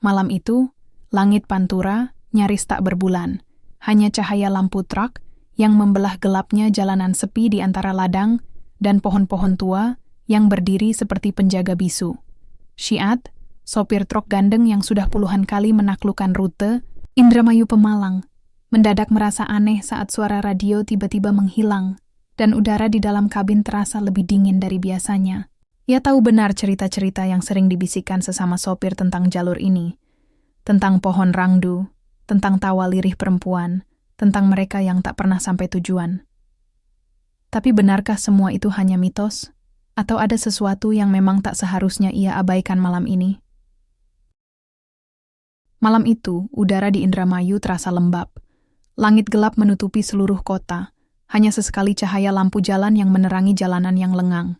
Malam itu, langit Pantura nyaris tak berbulan. Hanya cahaya lampu truk yang membelah gelapnya jalanan sepi di antara ladang dan pohon-pohon tua yang berdiri seperti penjaga bisu. Syiat, sopir truk gandeng yang sudah puluhan kali menaklukkan rute Indramayu Pemalang, mendadak merasa aneh saat suara radio tiba-tiba menghilang dan udara di dalam kabin terasa lebih dingin dari biasanya. Ia tahu benar cerita-cerita yang sering dibisikkan sesama sopir tentang jalur ini, tentang pohon rangdu, tentang tawa lirih perempuan, tentang mereka yang tak pernah sampai tujuan. Tapi benarkah semua itu hanya mitos? Atau ada sesuatu yang memang tak seharusnya ia abaikan malam ini? Malam itu, udara di Indramayu terasa lembab. Langit gelap menutupi seluruh kota, hanya sesekali cahaya lampu jalan yang menerangi jalanan yang lengang.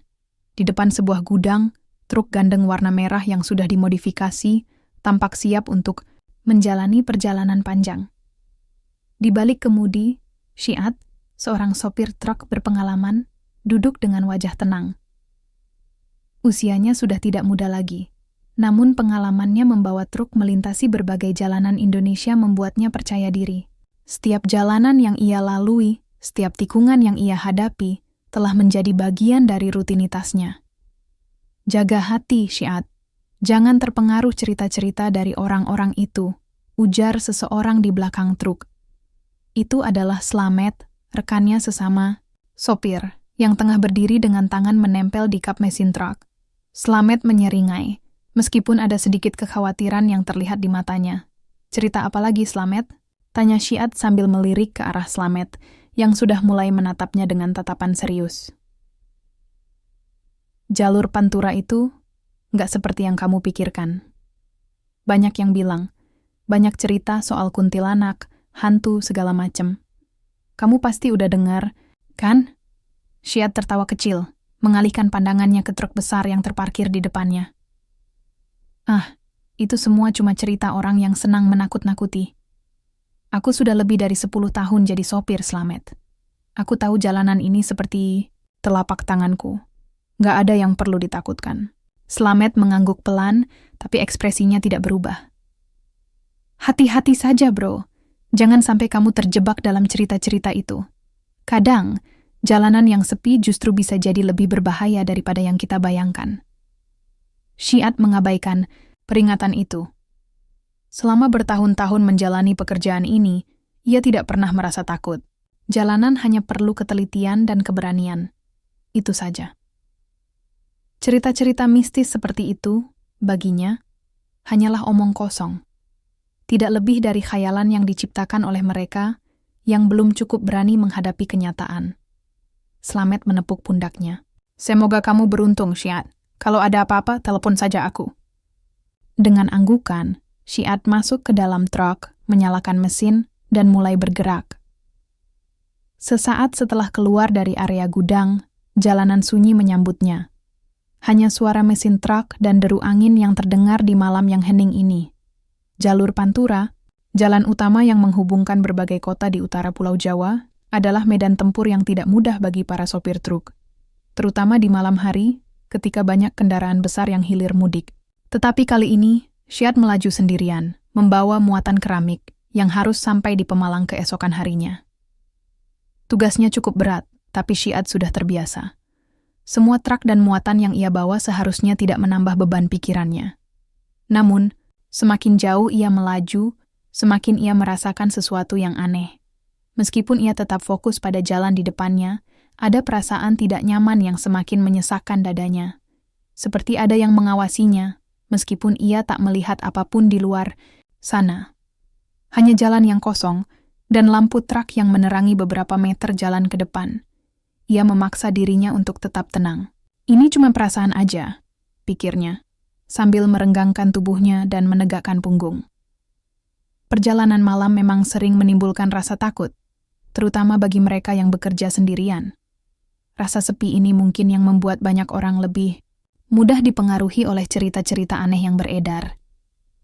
Di depan sebuah gudang, truk gandeng warna merah yang sudah dimodifikasi tampak siap untuk menjalani perjalanan panjang. Di balik kemudi, Syiat, seorang sopir truk berpengalaman, duduk dengan wajah tenang. Usianya sudah tidak muda lagi, namun pengalamannya membawa truk melintasi berbagai jalanan Indonesia membuatnya percaya diri. Setiap jalanan yang ia lalui, setiap tikungan yang ia hadapi, telah menjadi bagian dari rutinitasnya. Jaga hati, Syiat. Jangan terpengaruh cerita-cerita dari orang-orang itu, ujar seseorang di belakang truk. Itu adalah Slamet, rekannya sesama sopir, yang tengah berdiri dengan tangan menempel di kap mesin truk. Slamet menyeringai, meskipun ada sedikit kekhawatiran yang terlihat di matanya. Cerita apa lagi, Slamet? Tanya Syiat sambil melirik ke arah Slamet, yang sudah mulai menatapnya dengan tatapan serius. Jalur Pantura itu nggak seperti yang kamu pikirkan. Banyak yang bilang, banyak cerita soal kuntilanak, hantu, segala macem. Kamu pasti udah dengar, kan? Syiat tertawa kecil, mengalihkan pandangannya ke truk besar yang terparkir di depannya. Ah, itu semua cuma cerita orang yang senang menakut-nakuti. Aku sudah lebih dari 10 tahun jadi sopir, Slamet. Aku tahu jalanan ini seperti telapak tanganku. Gak ada yang perlu ditakutkan. Slamet mengangguk pelan, tapi ekspresinya tidak berubah. Hati-hati saja, bro. Jangan sampai kamu terjebak dalam cerita-cerita itu. Kadang, jalanan yang sepi justru bisa jadi lebih berbahaya daripada yang kita bayangkan. Syiat mengabaikan peringatan itu. Selama bertahun-tahun menjalani pekerjaan ini, ia tidak pernah merasa takut. Jalanan hanya perlu ketelitian dan keberanian. Itu saja. Cerita-cerita mistis seperti itu, baginya, hanyalah omong kosong. Tidak lebih dari khayalan yang diciptakan oleh mereka yang belum cukup berani menghadapi kenyataan. Slamet menepuk pundaknya. Semoga kamu beruntung, Syiat. Kalau ada apa-apa, telepon saja aku. Dengan anggukan, Syiat masuk ke dalam truk, menyalakan mesin, dan mulai bergerak. Sesaat setelah keluar dari area gudang, jalanan sunyi menyambutnya. Hanya suara mesin truk dan deru angin yang terdengar di malam yang hening ini. Jalur Pantura, jalan utama yang menghubungkan berbagai kota di utara Pulau Jawa, adalah medan tempur yang tidak mudah bagi para sopir truk. Terutama di malam hari, ketika banyak kendaraan besar yang hilir mudik. Tetapi kali ini, Syiat melaju sendirian, membawa muatan keramik yang harus sampai di Pemalang keesokan harinya. Tugasnya cukup berat, tapi Syiat sudah terbiasa. Semua truk dan muatan yang ia bawa seharusnya tidak menambah beban pikirannya. Namun, semakin jauh ia melaju, semakin ia merasakan sesuatu yang aneh. Meskipun ia tetap fokus pada jalan di depannya, ada perasaan tidak nyaman yang semakin menyesakkan dadanya. Seperti ada yang mengawasinya, meskipun ia tak melihat apapun di luar sana. Hanya jalan yang kosong dan lampu truk yang menerangi beberapa meter jalan ke depan. Ia memaksa dirinya untuk tetap tenang. Ini cuma perasaan aja, pikirnya, sambil merenggangkan tubuhnya dan menegakkan punggung. Perjalanan malam memang sering menimbulkan rasa takut, terutama bagi mereka yang bekerja sendirian. Rasa sepi ini mungkin yang membuat banyak orang lebih mudah dipengaruhi oleh cerita-cerita aneh yang beredar.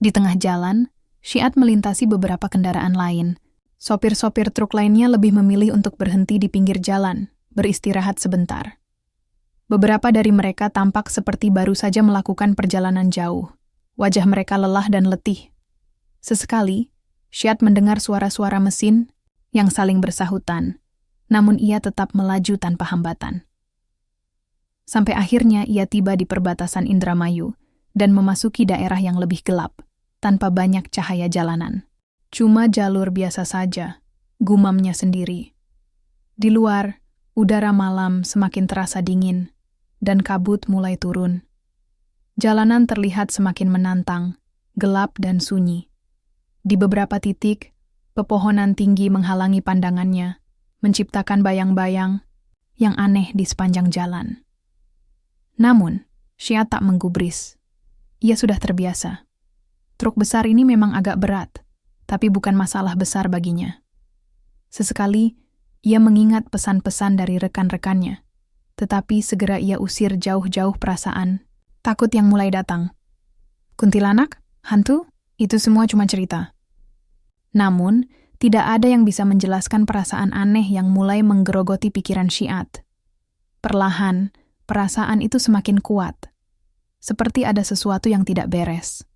Di tengah jalan, Syiat melintasi beberapa kendaraan lain. Sopir-sopir truk lainnya lebih memilih untuk berhenti di pinggir jalan, beristirahat sebentar. Beberapa dari mereka tampak seperti baru saja melakukan perjalanan jauh. Wajah mereka lelah dan letih. Sesekali, Syiad mendengar suara-suara mesin yang saling bersahutan, namun ia tetap melaju tanpa hambatan. Sampai akhirnya ia tiba di perbatasan Indramayu dan memasuki daerah yang lebih gelap, tanpa banyak cahaya jalanan. Cuma jalur biasa saja, gumamnya sendiri. Di luar, udara malam semakin terasa dingin, dan kabut mulai turun. Jalanan terlihat semakin menantang, gelap dan sunyi. Di beberapa titik, pepohonan tinggi menghalangi pandangannya, menciptakan bayang-bayang yang aneh di sepanjang jalan. Namun, Syiad tak menggubris. Ia sudah terbiasa. Truk besar ini memang agak berat, tapi bukan masalah besar baginya. Sesekali, ia mengingat pesan-pesan dari rekan-rekannya, tetapi segera ia usir jauh-jauh perasaan takut yang mulai datang. Kuntilanak? Hantu? Itu semua cuma cerita. Namun, tidak ada yang bisa menjelaskan perasaan aneh yang mulai menggerogoti pikiran Syiad. Perlahan, perasaan itu semakin kuat, seperti ada sesuatu yang tidak beres.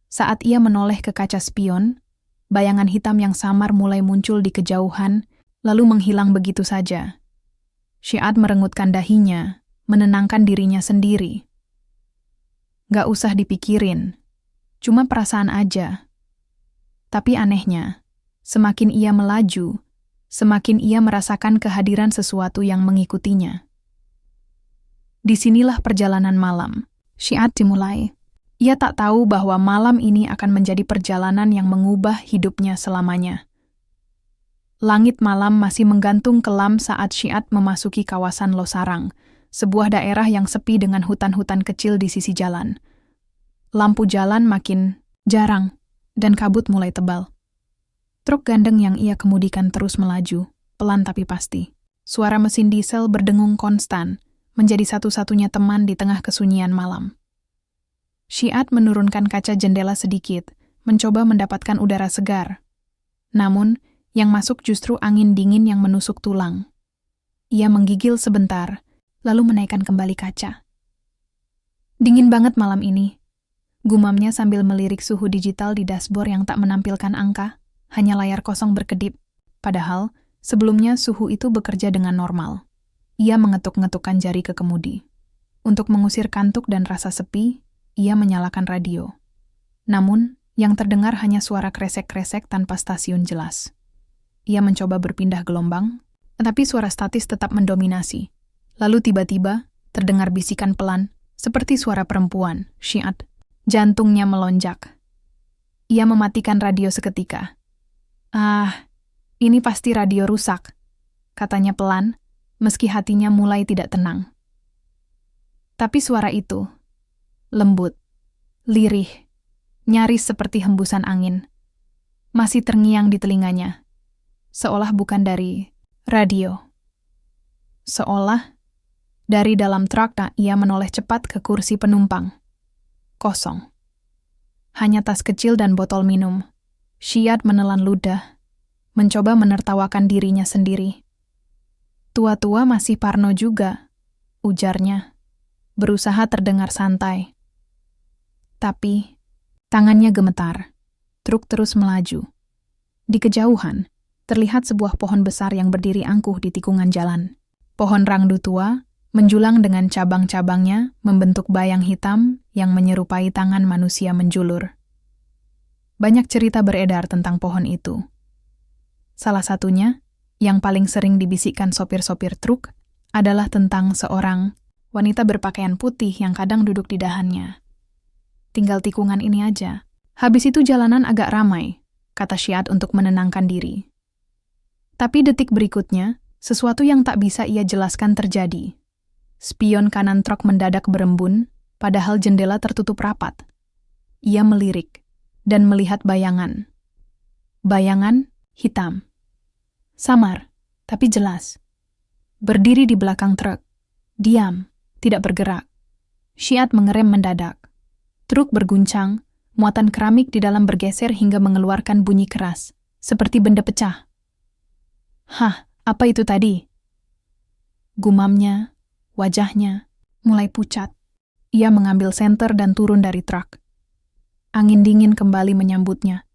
Saat ia menoleh ke kaca spion, bayangan hitam yang samar mulai muncul di kejauhan, lalu menghilang begitu saja. Syiad merengutkan dahinya, menenangkan dirinya sendiri. Gak usah dipikirin, cuma perasaan aja. Tapi anehnya, semakin ia melaju, semakin ia merasakan kehadiran sesuatu yang mengikutinya. Disinilah perjalanan malam. Syiad dimulai. Ia tak tahu bahwa malam ini akan menjadi perjalanan yang mengubah hidupnya selamanya. Langit malam masih menggantung kelam saat Syiad memasuki kawasan Losarang, sebuah daerah yang sepi dengan hutan-hutan kecil di sisi jalan. Lampu jalan makin jarang, dan kabut mulai tebal. Truk gandeng yang ia kemudikan terus melaju, pelan tapi pasti. Suara mesin diesel berdengung konstan, menjadi satu-satunya teman di tengah kesunyian malam. Syiad menurunkan kaca jendela sedikit, mencoba mendapatkan udara segar. Namun, yang masuk justru angin dingin yang menusuk tulang. Ia menggigil sebentar, lalu menaikkan kembali kaca. Dingin banget malam ini, gumamnya sambil melirik suhu digital di dashboard yang tak menampilkan angka, hanya layar kosong berkedip. Padahal, sebelumnya suhu itu bekerja dengan normal. Ia mengetuk-ngetukkan jari ke kemudi. Untuk mengusir kantuk dan rasa sepi, ia menyalakan radio. Namun, yang terdengar hanya suara kresek-kresek tanpa stasiun jelas. Ia mencoba berpindah gelombang, tetapi suara statis tetap mendominasi. Lalu tiba-tiba, terdengar bisikan pelan, seperti suara perempuan, Syiad. Jantungnya melonjak. Ia mematikan radio seketika. "Ah, ini pasti radio rusak," katanya pelan, meski hatinya mulai tidak tenang. Tapi suara itu, lembut, lirih, nyaris seperti hembusan angin, masih terngiang di telinganya, seolah bukan dari radio. Seolah dari dalam truk ia menoleh cepat ke kursi penumpang. Kosong. Hanya tas kecil dan botol minum. Syiad menelan ludah, mencoba menertawakan dirinya sendiri. "Tua-tua masih parno juga," ujarnya, berusaha terdengar santai. Tapi, tangannya gemetar. Truk terus melaju. Di kejauhan, terlihat sebuah pohon besar yang berdiri angkuh di tikungan jalan. Pohon rangdu tua menjulang dengan cabang-cabangnya membentuk bayang hitam yang menyerupai tangan manusia menjulur. Banyak cerita beredar tentang pohon itu. Salah satunya, yang paling sering dibisikkan sopir-sopir truk, adalah tentang seorang wanita berpakaian putih yang kadang duduk di dahannya. "Tinggal tikungan ini aja. Habis itu jalanan agak ramai," kata Syiad untuk menenangkan diri. Tapi detik berikutnya, sesuatu yang tak bisa ia jelaskan terjadi. Spion kanan truk mendadak berembun, padahal jendela tertutup rapat. Ia melirik dan melihat bayangan. Bayangan hitam. Samar, tapi jelas. Berdiri di belakang truk. Diam, tidak bergerak. Syiad mengerem mendadak. Truk berguncang, muatan keramik di dalam bergeser hingga mengeluarkan bunyi keras, seperti benda pecah. "Hah, apa itu tadi?" Gumamnya, wajahnya mulai pucat. Ia mengambil senter dan turun dari truk. Angin dingin kembali menyambutnya.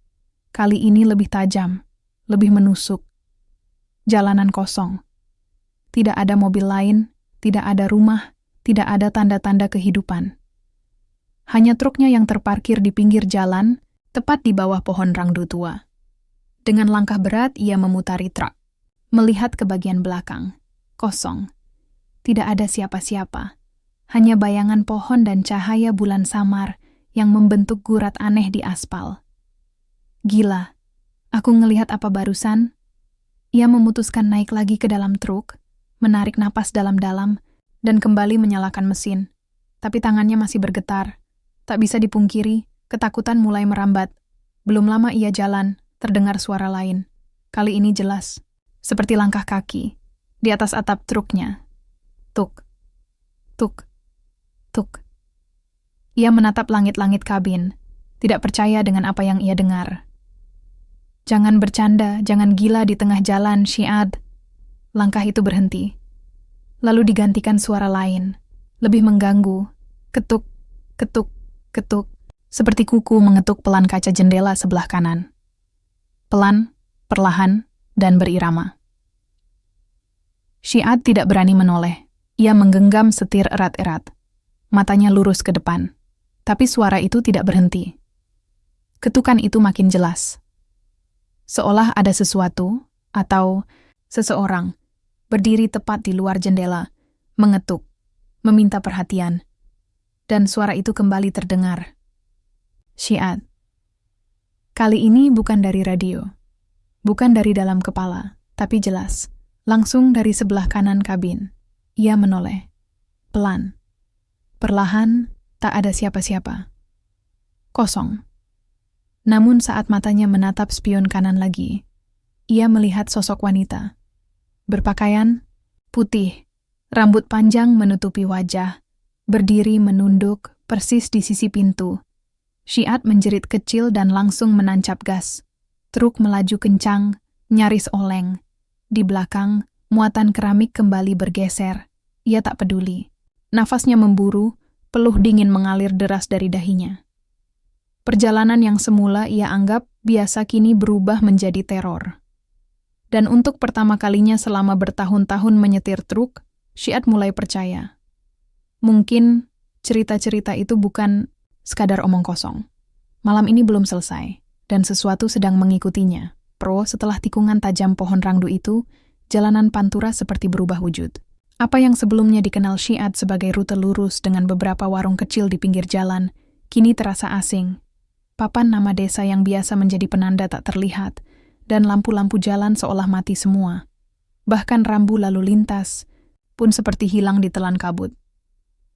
Kali ini lebih tajam, lebih menusuk. Jalanan kosong. Tidak ada mobil lain, tidak ada rumah, tidak ada tanda-tanda kehidupan. Hanya truknya yang terparkir di pinggir jalan, tepat di bawah pohon rangdu tua. Dengan langkah berat, ia memutari truk. Melihat ke bagian belakang. Kosong. Tidak ada siapa-siapa. Hanya bayangan pohon dan cahaya bulan samar yang membentuk gurat aneh di aspal. Gila. Aku ngelihat apa barusan? Ia memutuskan naik lagi ke dalam truk, menarik napas dalam-dalam, dan kembali menyalakan mesin. Tapi tangannya masih bergetar. Tak bisa dipungkiri, ketakutan mulai merambat. Belum lama ia jalan, terdengar suara lain. Kali ini jelas, seperti langkah kaki, di atas atap truknya. Tuk, tuk, tuk. Ia menatap langit-langit kabin, tidak percaya dengan apa yang ia dengar. Jangan bercanda, jangan gila di tengah jalan, Syiad. Langkah itu berhenti. Lalu digantikan suara lain, lebih mengganggu. Ketuk, ketuk, ketuk. Seperti kuku mengetuk pelan kaca jendela sebelah kanan. Pelan, perlahan, dan berirama. Syiad tidak berani menoleh. Ia menggenggam setir erat-erat. Matanya lurus ke depan. Tapi suara itu tidak berhenti. Ketukan itu makin jelas. Seolah ada sesuatu, atau seseorang, berdiri tepat di luar jendela, mengetuk, meminta perhatian. Dan suara itu kembali terdengar. Syiad. Kali ini bukan dari radio, bukan dari dalam kepala, tapi jelas, langsung dari sebelah kanan kabin. Ia menoleh, pelan, perlahan, tak ada siapa-siapa. Kosong. Namun saat matanya menatap spion kanan lagi, ia melihat sosok wanita. Berpakaian putih, rambut panjang menutupi wajah, berdiri menunduk persis di sisi pintu. Syiad menjerit kecil dan langsung menancap gas. Truk melaju kencang, nyaris oleng. Di belakang, muatan keramik kembali bergeser. Ia tak peduli. Nafasnya memburu, peluh dingin mengalir deras dari dahinya. Perjalanan yang semula ia anggap biasa kini berubah menjadi teror. Dan untuk pertama kalinya selama bertahun-tahun menyetir truk, Syiad mulai percaya. Mungkin cerita-cerita itu bukan sekadar omong kosong. Malam ini belum selesai, dan sesuatu sedang mengikutinya. Setelah tikungan tajam pohon rangdu itu, jalanan pantura seperti berubah wujud. Apa yang sebelumnya dikenal Syiad sebagai rute lurus dengan beberapa warung kecil di pinggir jalan, kini terasa asing. Papan nama desa yang biasa menjadi penanda tak terlihat, dan lampu-lampu jalan seolah mati semua. Bahkan rambu lalu lintas pun seperti hilang ditelan kabut.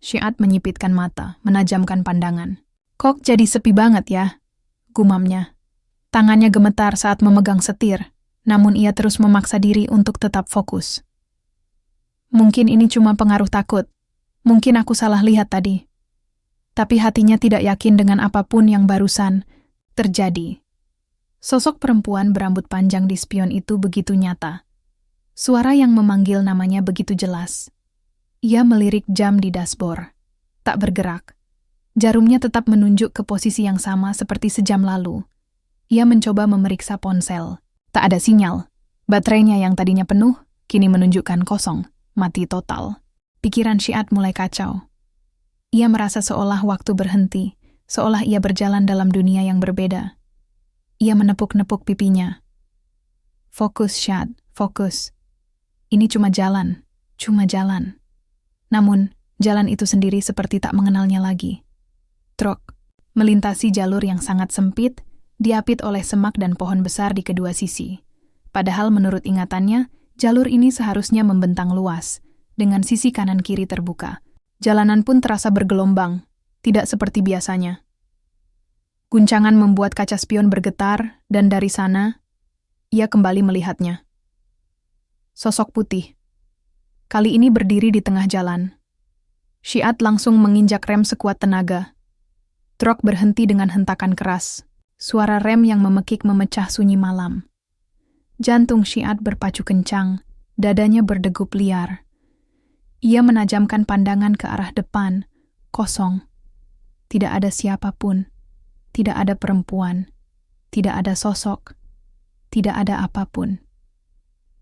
Syiad menyipitkan mata, menajamkan pandangan. Kok jadi sepi banget ya? Gumamnya. Tangannya gemetar saat memegang setir, namun ia terus memaksa diri untuk tetap fokus. Mungkin ini cuma pengaruh takut. Mungkin aku salah lihat tadi. Tapi hatinya tidak yakin dengan apapun yang barusan terjadi. Sosok perempuan berambut panjang di spion itu begitu nyata. Suara yang memanggil namanya begitu jelas. Ia melirik jam di dashboard. Tak bergerak. Jarumnya tetap menunjuk ke posisi yang sama seperti sejam lalu. Ia mencoba memeriksa ponsel. Tak ada sinyal. Baterainya yang tadinya penuh, kini menunjukkan kosong. Mati total. Pikiran Syiad mulai kacau. Ia merasa seolah waktu berhenti, seolah ia berjalan dalam dunia yang berbeda. Ia menepuk-nepuk pipinya. Fokus, Syiad, fokus. Ini cuma jalan, cuma jalan. Namun, jalan itu sendiri seperti tak mengenalnya lagi. Truk melintasi jalur yang sangat sempit, diapit oleh semak dan pohon besar di kedua sisi. Padahal menurut ingatannya, jalur ini seharusnya membentang luas, dengan sisi kanan-kiri terbuka. Jalanan pun terasa bergelombang, tidak seperti biasanya. Guncangan membuat kaca spion bergetar, dan dari sana, ia kembali melihatnya. Sosok putih. Kali ini berdiri di tengah jalan. Syiad langsung menginjak rem sekuat tenaga. Truk berhenti dengan hentakan keras. Suara rem yang memekik memecah sunyi malam. Jantung Syiad berpacu kencang, dadanya berdegup liar. Ia menajamkan pandangan ke arah depan, kosong. Tidak ada siapapun. Tidak ada perempuan, tidak ada sosok, tidak ada apapun.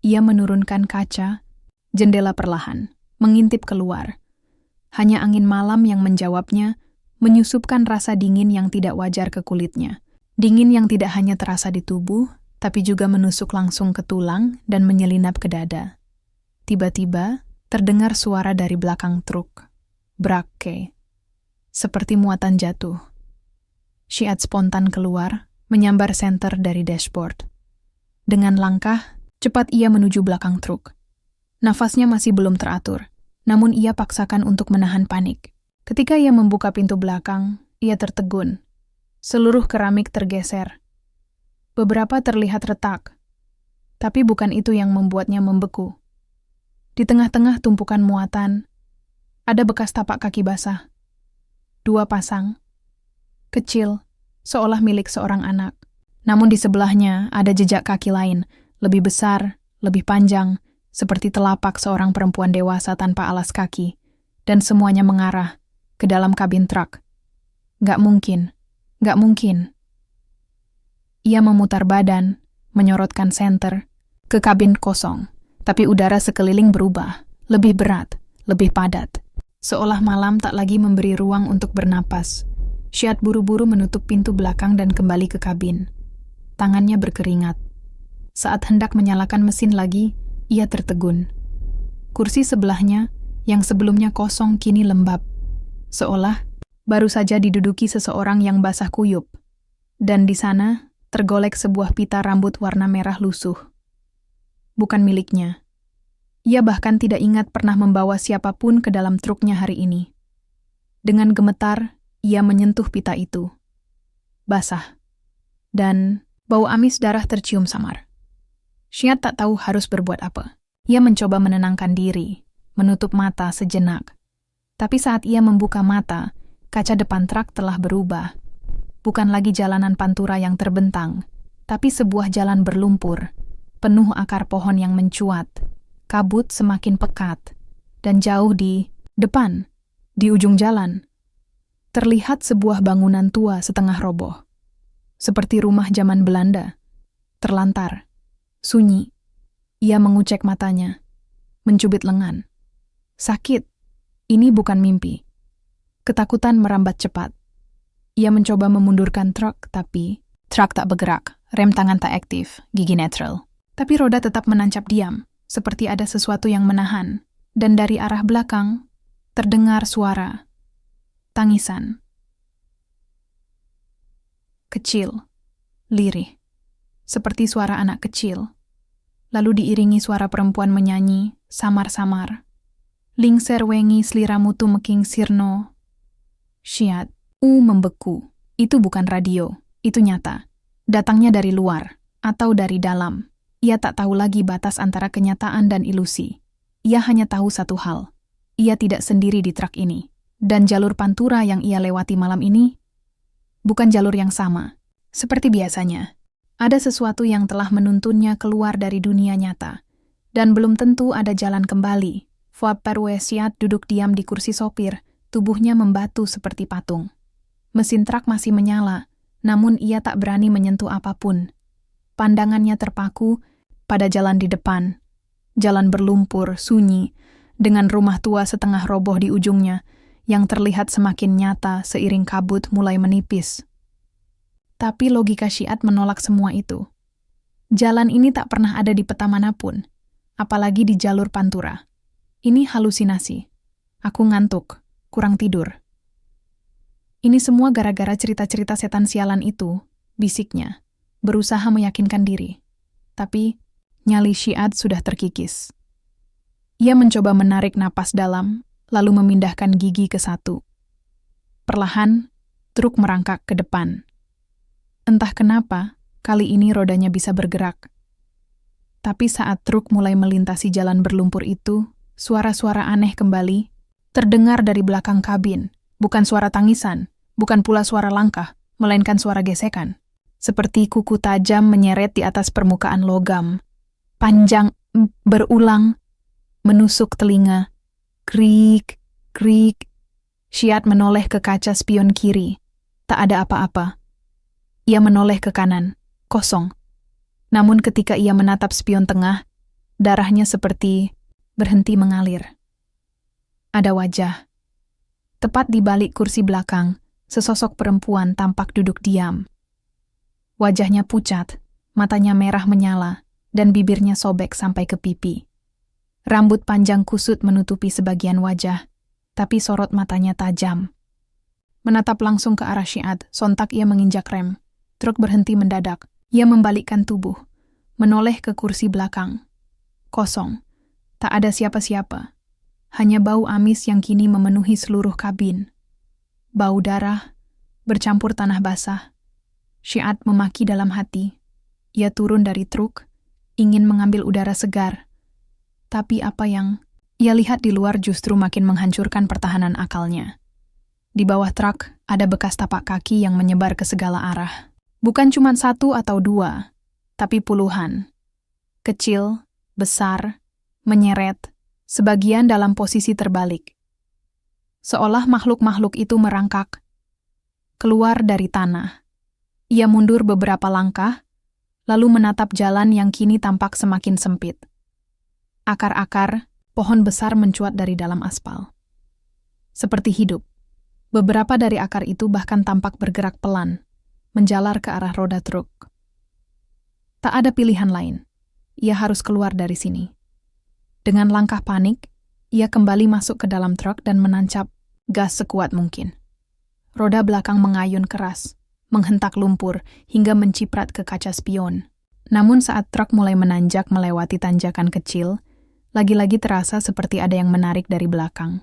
Ia menurunkan kaca, jendela perlahan, mengintip keluar. Hanya angin malam yang menjawabnya, menyusupkan rasa dingin yang tidak wajar ke kulitnya. Dingin yang tidak hanya terasa di tubuh, tapi juga menusuk langsung ke tulang dan menyelinap ke dada. Tiba-tiba, terdengar suara dari belakang truk. Brake. Seperti muatan jatuh. Syiad spontan keluar, menyambar senter dari dashboard. Dengan langkah, cepat ia menuju belakang truk. Nafasnya masih belum teratur, namun ia paksakan untuk menahan panik. Ketika ia membuka pintu belakang, ia tertegun. Seluruh keramik tergeser. Beberapa terlihat retak, tapi bukan itu yang membuatnya membeku. Di tengah-tengah tumpukan muatan, ada bekas tapak kaki basah. 2 pasang. Kecil, seolah milik seorang anak. Namun di sebelahnya ada jejak kaki lain, lebih besar, lebih panjang, seperti telapak seorang perempuan dewasa tanpa alas kaki, dan semuanya mengarah ke dalam kabin truk. Gak mungkin. Ia memutar badan, menyorotkan senter, ke kabin kosong, tapi udara sekeliling berubah, lebih berat, lebih padat. Seolah malam tak lagi memberi ruang untuk bernapas. Syiad buru-buru menutup pintu belakang dan kembali ke kabin. Tangannya berkeringat. Saat hendak menyalakan mesin lagi, ia tertegun. Kursi sebelahnya, yang sebelumnya kosong kini lembab. Seolah baru saja diduduki seseorang yang basah kuyup. Dan di sana, tergolek sebuah pita rambut warna merah lusuh. Bukan miliknya. Ia bahkan tidak ingat pernah membawa siapapun ke dalam truknya hari ini. Dengan gemetar, ia menyentuh pita itu. Basah. Dan bau amis darah tercium samar. Syiad tak tahu harus berbuat apa. Ia mencoba menenangkan diri, menutup mata sejenak. Tapi saat ia membuka mata, kaca depan truk telah berubah. Bukan lagi jalanan pantura yang terbentang, tapi sebuah jalan berlumpur, penuh akar pohon yang mencuat. Kabut semakin pekat, dan jauh di depan, di ujung jalan, terlihat sebuah bangunan tua setengah roboh. Seperti rumah zaman Belanda. Terlantar. Sunyi. Ia mengucek matanya. Mencubit lengan. Sakit. Ini bukan mimpi. Ketakutan merambat cepat. Ia mencoba memundurkan truk, tapi truk tak bergerak, rem tangan tak aktif, gigi netral. Tapi roda tetap menancap diam, seperti ada sesuatu yang menahan. Dan dari arah belakang, terdengar suara. Tangisan. Kecil, lirih, seperti suara anak kecil. Lalu diiringi suara perempuan menyanyi, samar-samar. Lingser wengi sliramu tumeking sirno. Syiad, membeku. Itu bukan radio, itu nyata. Datangnya dari luar, atau dari dalam. Ia tak tahu lagi batas antara kenyataan dan ilusi. Ia hanya tahu satu hal. Ia tidak sendiri di truk ini. Dan jalur pantura yang ia lewati malam ini bukan jalur yang sama. Seperti biasanya, ada sesuatu yang telah menuntunnya keluar dari dunia nyata. Dan belum tentu ada jalan kembali. Fuad Perwe Syiad duduk diam di kursi sopir, tubuhnya membatu seperti patung. Mesin truk masih menyala, namun ia tak berani menyentuh apapun. Pandangannya terpaku pada jalan di depan. Jalan berlumpur, sunyi, dengan rumah tua setengah roboh di ujungnya, yang terlihat semakin nyata seiring kabut mulai menipis. Tapi logika Syiad menolak semua itu. Jalan ini tak pernah ada di peta manapun, apalagi di jalur pantura. Ini halusinasi. Aku ngantuk, kurang tidur. Ini semua gara-gara cerita-cerita setan sialan itu, bisiknya, berusaha meyakinkan diri. Tapi, nyali Syiad sudah terkikis. Ia mencoba menarik napas dalam, lalu memindahkan gigi ke satu. Perlahan, truk merangkak ke depan. Entah kenapa, kali ini rodanya bisa bergerak. Tapi saat truk mulai melintasi jalan berlumpur itu, suara-suara aneh kembali, terdengar dari belakang kabin. Bukan suara tangisan, bukan pula suara langkah, melainkan suara gesekan. Seperti kuku tajam menyeret di atas permukaan logam. Panjang, berulang, menusuk telinga. Krik, krik. Syiad menoleh ke kaca spion kiri. Tak ada apa-apa. Ia menoleh ke kanan, kosong. Namun ketika ia menatap spion tengah, darahnya seperti berhenti mengalir. Ada wajah. Tepat di balik kursi belakang, sesosok perempuan tampak duduk diam. Wajahnya pucat, matanya merah menyala, dan bibirnya sobek sampai ke pipi. Rambut panjang kusut menutupi sebagian wajah, tapi sorot matanya tajam. Menatap langsung ke arah Syi'at, sontak ia menginjak rem. Truk berhenti mendadak. Ia membalikkan tubuh, menoleh ke kursi belakang. Kosong, tak ada siapa-siapa. Hanya bau amis yang kini memenuhi seluruh kabin. Bau darah, bercampur tanah basah. Syi'at memaki dalam hati. Ia turun dari truk, ingin mengambil udara segar. Tapi apa yang ia lihat di luar justru makin menghancurkan pertahanan akalnya. Di bawah truk ada bekas tapak kaki yang menyebar ke segala arah. Bukan cuma 1 atau 2, tapi puluhan. Kecil, besar, menyeret, sebagian dalam posisi terbalik. Seolah makhluk-makhluk itu merangkak keluar dari tanah. Ia mundur beberapa langkah, lalu menatap jalan yang kini tampak semakin sempit. Akar-akar pohon besar mencuat dari dalam aspal. Seperti hidup. Beberapa dari akar itu bahkan tampak bergerak pelan, menjalar ke arah roda truk. Tak ada pilihan lain. Ia harus keluar dari sini. Dengan langkah panik, ia kembali masuk ke dalam truk dan menancap gas sekuat mungkin. Roda belakang mengayun keras, menghentak lumpur hingga menciprat ke kaca spion. Namun saat truk mulai menanjak melewati tanjakan kecil, lagi-lagi terasa seperti ada yang menarik dari belakang.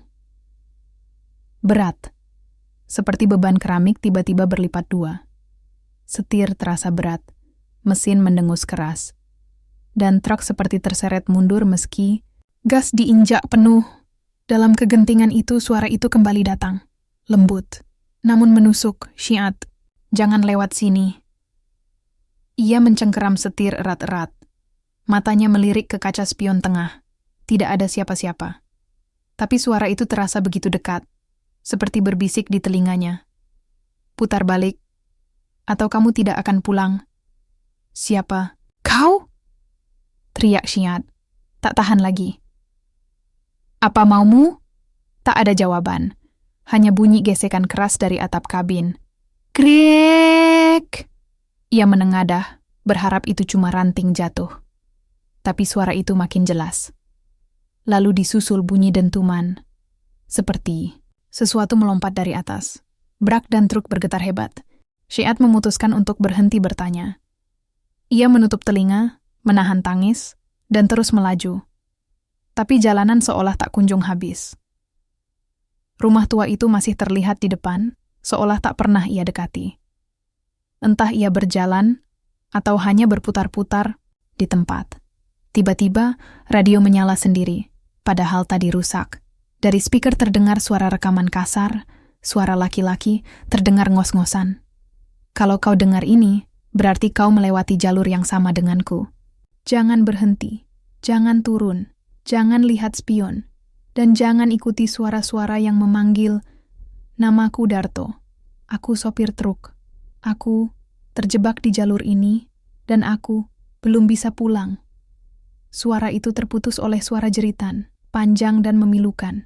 Berat. Seperti beban keramik tiba-tiba berlipat 2. Setir terasa berat, mesin mendengus keras, dan truk seperti terseret mundur meski gas diinjak penuh. Dalam kegentingan itu suara itu kembali datang, lembut, namun menusuk. Syi'at, jangan lewat sini. Ia mencengkeram setir erat-erat. Matanya melirik ke kaca spion tengah. Tidak ada siapa-siapa. Tapi suara itu terasa begitu dekat, seperti berbisik di telinganya. Putar balik. Atau kamu tidak akan pulang. Siapa? Kau? Teriak Syi'at. Tak tahan lagi. Apa maumu? Tak ada jawaban. Hanya bunyi gesekan keras dari atap kabin. Krek! Ia menengadah, berharap itu cuma ranting jatuh. Tapi suara itu makin jelas. Lalu disusul bunyi dentuman. Seperti sesuatu melompat dari atas. Brak dan truk bergetar hebat. Syi'at memutuskan untuk berhenti bertanya. Ia menutup telinga, menahan tangis, dan terus melaju. Tapi jalanan seolah tak kunjung habis. Rumah tua itu masih terlihat di depan, seolah tak pernah ia dekati. Entah ia berjalan, atau hanya berputar-putar di tempat. Tiba-tiba, radio menyala sendiri, padahal tadi rusak. Dari speaker terdengar suara rekaman kasar, suara laki-laki terdengar ngos-ngosan. Kalau kau dengar ini, berarti kau melewati jalur yang sama denganku. Jangan berhenti, jangan turun, jangan lihat spion, dan jangan ikuti suara-suara yang memanggil. Namaku Darto, aku sopir truk. Aku terjebak di jalur ini, dan aku belum bisa pulang. Suara itu terputus oleh suara jeritan, panjang dan memilukan.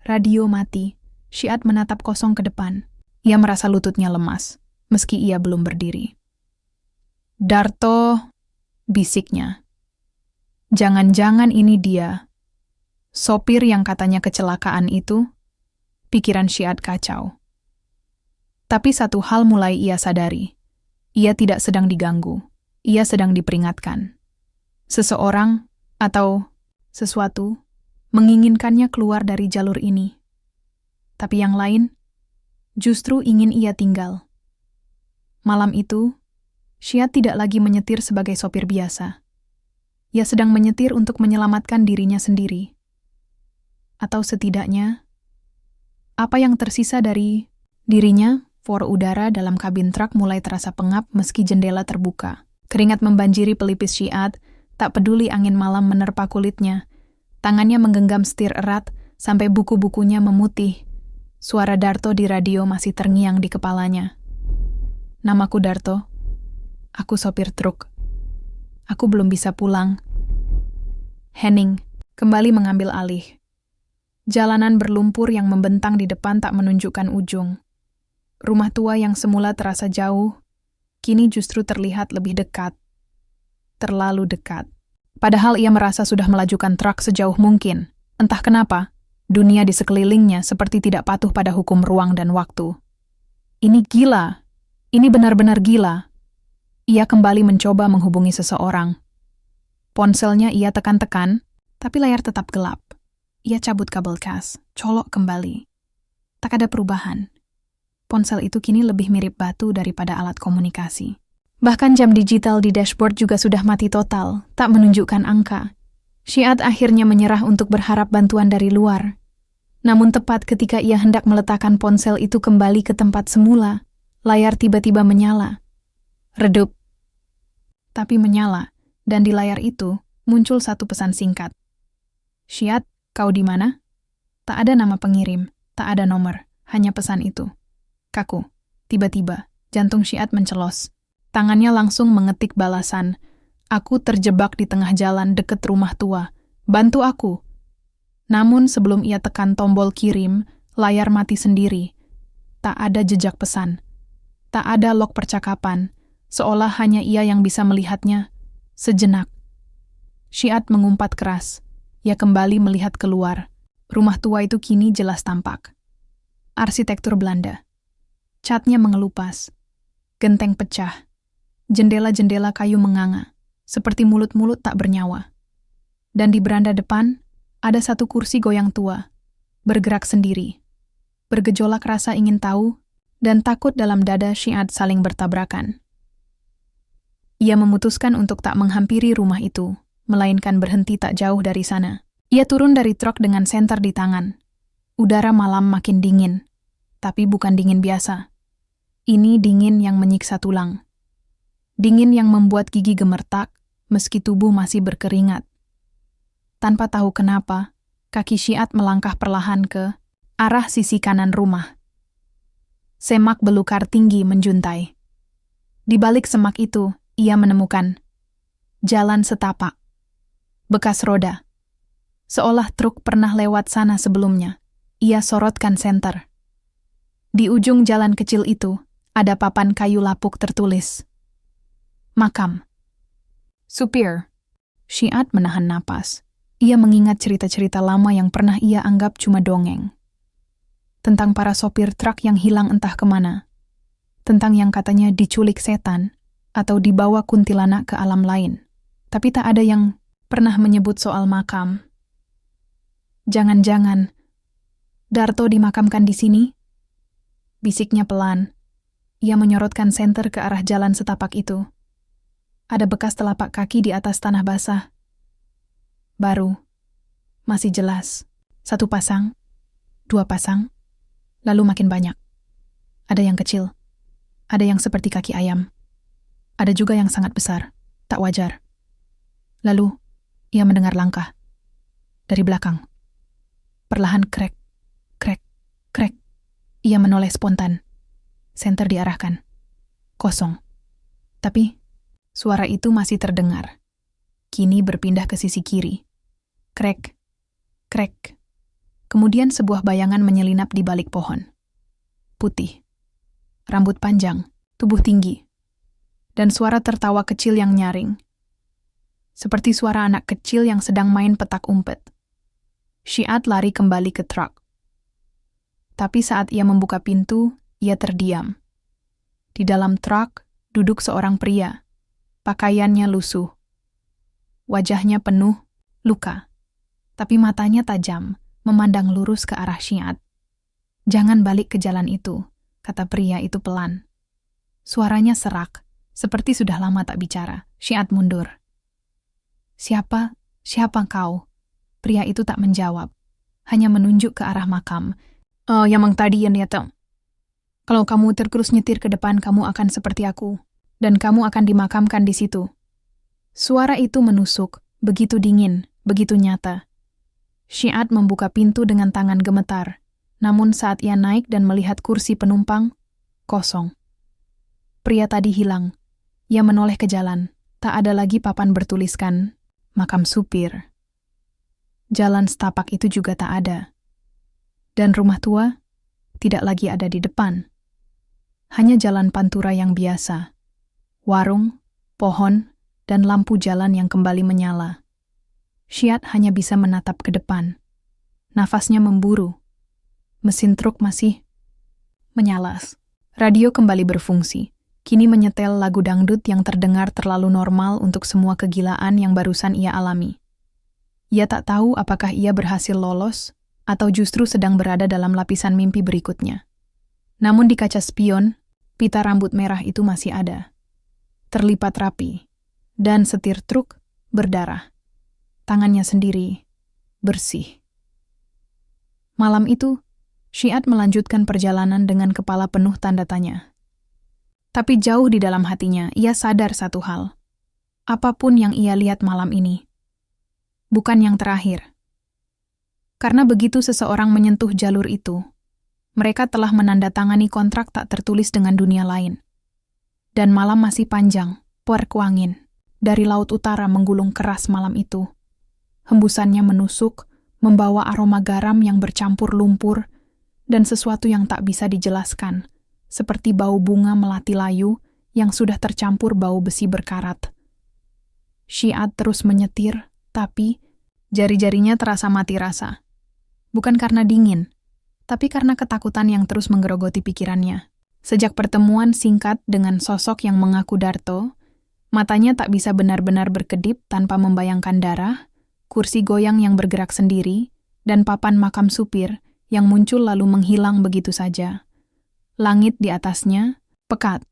Radio mati, Syi'at menatap kosong ke depan. Ia merasa lututnya lemas, meski ia belum berdiri. Darto, bisiknya. Jangan-jangan ini dia. Sopir yang katanya kecelakaan itu. Pikiran Syi'at kacau. Tapi satu hal mulai ia sadari. Ia tidak sedang diganggu. Ia sedang diperingatkan. Seseorang atau sesuatu menginginkannya keluar dari jalur ini. Tapi yang lain justru ingin ia tinggal. Malam itu, Syi'at tidak lagi menyetir sebagai sopir biasa. Ia sedang menyetir untuk menyelamatkan dirinya sendiri. Atau setidaknya, apa yang tersisa dari dirinya. For udara dalam kabin truk mulai terasa pengap meski jendela terbuka. Keringat membanjiri pelipis Syi'at, tak peduli angin malam menerpa kulitnya. Tangannya menggenggam setir erat sampai buku-bukunya memutih. Suara Darto di radio masih terngiang di kepalanya. Namaku Darto. Aku sopir truk. Aku belum bisa pulang. Henning kembali mengambil alih. Jalanan berlumpur yang membentang di depan tak menunjukkan ujung. Rumah tua yang semula terasa jauh, kini justru terlihat lebih dekat. Terlalu dekat. Padahal ia merasa sudah melajukan truk sejauh mungkin. Entah kenapa, dunia di sekelilingnya seperti tidak patuh pada hukum ruang dan waktu. Ini gila. Ini benar-benar gila. Ia kembali mencoba menghubungi seseorang. Ponselnya ia tekan-tekan, tapi layar tetap gelap. Ia cabut kabel cas, colok kembali. Tak ada perubahan. Ponsel itu kini lebih mirip batu daripada alat komunikasi. Bahkan jam digital di dashboard juga sudah mati total, tak menunjukkan angka. Syiad akhirnya menyerah untuk berharap bantuan dari luar. Namun tepat ketika ia hendak meletakkan ponsel itu kembali ke tempat semula, layar tiba-tiba menyala. Redup. Tapi menyala, dan di layar itu muncul satu pesan singkat. Syiad, kau di mana? Tak ada nama pengirim, tak ada nomor, hanya pesan itu. Kaku. Tiba-tiba, jantung Syiad mencelos. Tangannya langsung mengetik balasan. Aku terjebak di tengah jalan dekat rumah tua. Bantu aku. Namun sebelum ia tekan tombol kirim, layar mati sendiri. Tak ada jejak pesan. Tak ada log percakapan. Seolah hanya ia yang bisa melihatnya. Sejenak. Syiad mengumpat keras. Ia kembali melihat keluar. Rumah tua itu kini jelas tampak. Arsitektur Belanda. Catnya mengelupas. Genteng pecah. Jendela-jendela kayu menganga, seperti mulut-mulut tak bernyawa. Dan di beranda depan, ada satu kursi goyang tua, bergerak sendiri. Bergejolak rasa ingin tahu, dan takut dalam dada Syiad saling bertabrakan. Ia memutuskan untuk tak menghampiri rumah itu, melainkan berhenti tak jauh dari sana. Ia turun dari truk dengan senter di tangan. Udara malam makin dingin, tapi bukan dingin biasa. Ini dingin yang menyiksa tulang. Dingin yang membuat gigi gemertak, meski tubuh masih berkeringat. Tanpa tahu kenapa, kaki Syiad melangkah perlahan ke arah sisi kanan rumah. Semak belukar tinggi menjuntai. Di balik semak itu, ia menemukan jalan setapak. Bekas roda. Seolah truk pernah lewat sana sebelumnya. Ia sorotkan senter. Di ujung jalan kecil itu, ada papan kayu lapuk tertulis. Makam. Supir. Syiad menahan napas. Ia mengingat cerita-cerita lama yang pernah ia anggap cuma dongeng. Tentang para sopir truk yang hilang entah kemana. Tentang yang katanya diculik setan atau dibawa kuntilanak ke alam lain. Tapi tak ada yang pernah menyebut soal makam. Jangan-jangan Darto dimakamkan di sini? Bisiknya pelan. Ia menyorotkan senter ke arah jalan setapak itu. Ada bekas telapak kaki di atas tanah basah. Baru. Masih jelas. 1 pasang. 2 pasang. Lalu makin banyak. Ada yang kecil. Ada yang seperti kaki ayam. Ada juga yang sangat besar. Tak wajar. Lalu, ia mendengar langkah. Dari belakang. Perlahan krek. Krek. Krek. Ia menoleh spontan. Senter diarahkan. Kosong. Tapi suara itu masih terdengar. Kini berpindah ke sisi kiri. Krek. Krek. Kemudian sebuah bayangan menyelinap di balik pohon. Putih. Rambut panjang, tubuh tinggi. Dan suara tertawa kecil yang nyaring. Seperti suara anak kecil yang sedang main petak umpet. Syiad lari kembali ke truk. Tapi saat ia membuka pintu, ia terdiam. Di dalam truk duduk seorang pria. Pakaiannya lusuh. Wajahnya penuh luka. Tapi matanya tajam, memandang lurus ke arah Syiad. Jangan balik ke jalan itu, kata pria itu pelan. Suaranya serak, seperti sudah lama tak bicara. Syiad mundur. Siapa kau? Pria itu tak menjawab, hanya menunjuk ke arah makam. Yang tadi yang datang. Kalau kamu terus nyetir ke depan, kamu akan seperti aku. Dan kamu akan dimakamkan di situ. Suara itu menusuk, begitu dingin, begitu nyata. Syiad membuka pintu dengan tangan gemetar. Namun saat ia naik dan melihat kursi penumpang, kosong. Pria tadi hilang. Ia menoleh ke jalan. Tak ada lagi papan bertuliskan makam supir. Jalan setapak itu juga tak ada. Dan rumah tua tidak lagi ada di depan. Hanya jalan pantura yang biasa. Warung, pohon, dan lampu jalan yang kembali menyala. Syed hanya bisa menatap ke depan. Nafasnya memburu. Mesin truk masih menyala. Radio kembali berfungsi. Kini menyetel lagu dangdut yang terdengar terlalu normal untuk semua kegilaan yang barusan ia alami. Ia tak tahu apakah ia berhasil lolos atau justru sedang berada dalam lapisan mimpi berikutnya. Namun di kaca spion, pita rambut merah itu masih ada. Terlipat rapi, dan setir truk berdarah. Tangannya sendiri bersih. Malam itu, Syed melanjutkan perjalanan dengan kepala penuh tanda tanya. Tapi jauh di dalam hatinya, ia sadar satu hal. Apapun yang ia lihat malam ini, bukan yang terakhir. Karena begitu seseorang menyentuh jalur itu, mereka telah menandatangani kontrak tak tertulis dengan dunia lain. Dan malam masih panjang, puarku angin. Dari laut utara menggulung keras malam itu. Hembusannya menusuk, membawa aroma garam yang bercampur lumpur, dan sesuatu yang tak bisa dijelaskan, seperti bau bunga melati layu yang sudah tercampur bau besi berkarat. Syed terus menyetir, tapi jari-jarinya terasa mati rasa. Bukan karena dingin, tapi karena ketakutan yang terus menggerogoti pikirannya. Sejak pertemuan singkat dengan sosok yang mengaku Darto, matanya tak bisa benar-benar berkedip tanpa membayangkan darah, kursi goyang yang bergerak sendiri, dan papan makam supir yang muncul lalu menghilang begitu saja. Langit di atasnya pekat.